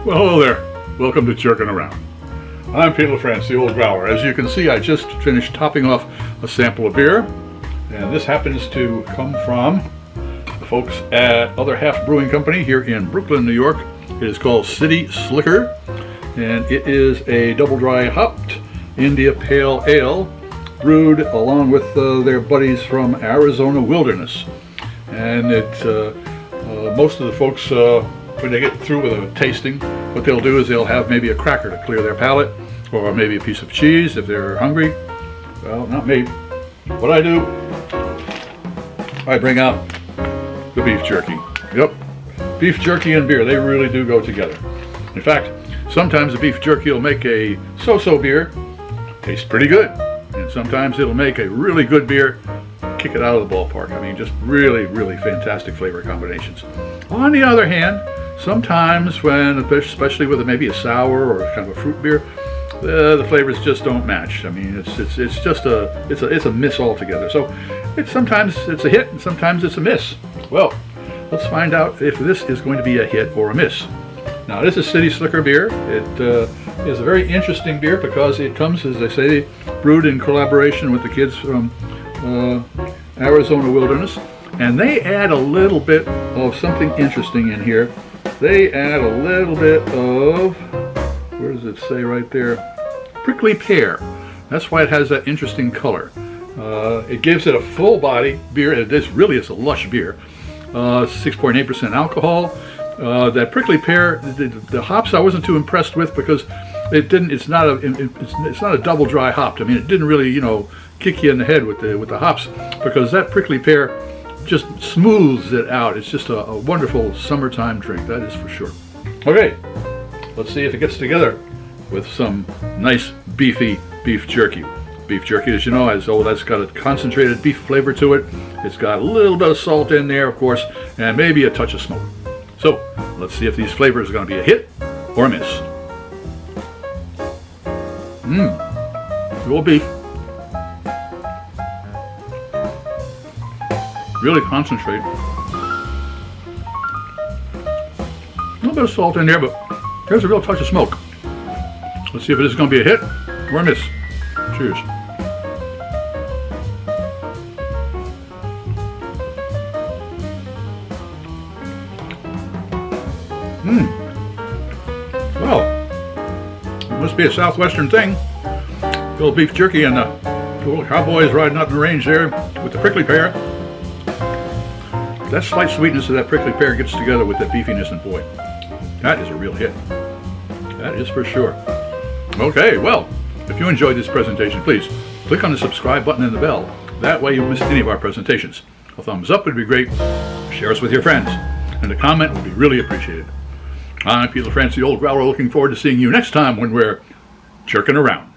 Well, hello there. Welcome to Jerkin' Around. I'm Pete LaFrance, the old growler. As you can see, I just finished topping off a sample of beer, and this happens to come from the folks at Other Half Brewing Company here in Brooklyn, New York. It is called City Slicker, and it is a double dry hopped India Pale Ale brewed along with their buddies from Arizona Wilderness. And most of the folks, when they get through with a tasting, what they'll do is they'll have maybe a cracker to clear their palate, or maybe a piece of cheese if they're hungry. Well, not me. What I do, I bring out the beef jerky. Yep, beef jerky and beer, they really do go together. In fact, sometimes the beef jerky will make a so-so beer taste pretty good, and sometimes it'll make a really good beer kick it out of the ballpark. I mean, just really, really fantastic flavor combinations. On the other hand, sometimes when, especially with maybe a sour or kind of a fruit beer, the flavors just don't match. I mean, it's just a miss altogether. So sometimes it's a hit and sometimes it's a miss. Well, let's find out if this is going to be a hit or a miss. Now, this is City Slicker beer. It is a very interesting beer because it comes, as I say, brewed in collaboration with the kids from Arizona Wilderness, and they add a little bit of something interesting in here. They add a little bit of, where does it say right there? Prickly pear. That's why it has that interesting color. It gives it a full body beer. This really is a lush beer. 6.8% alcohol. That prickly pear, the hops I wasn't too impressed with because it's not a double dry hopped. I mean, it didn't really, kick you in the head with the hops, because that prickly pear just smooths it out. It's just a wonderful summertime drink, that is for sure. Okay, let's see if it gets together with some nice beefy beef jerky. Beef jerky, as you know, that's got a concentrated beef flavor to it. It's got a little bit of salt in there, of course, and maybe a touch of smoke. So let's see if these flavors are going to be a hit or a miss. Little beef. Really concentrate. A little bit of salt in there, but there's a real touch of smoke. Let's see if it is going to be a hit or a miss. Cheers. Well, it must be a southwestern thing. The old beef jerky and the little cowboys riding out in the range there with the prickly pear. That slight sweetness of that prickly pear gets together with that beefiness, and boy, that is a real hit. That is for sure. Okay, well, if you enjoyed this presentation, please click on the subscribe button and the bell. That way you won't miss any of our presentations. A thumbs up would be great. Share us with your friends. And a comment would be really appreciated. I'm Pete LaFrance, the old growler, looking forward to seeing you next time when we're jerking around.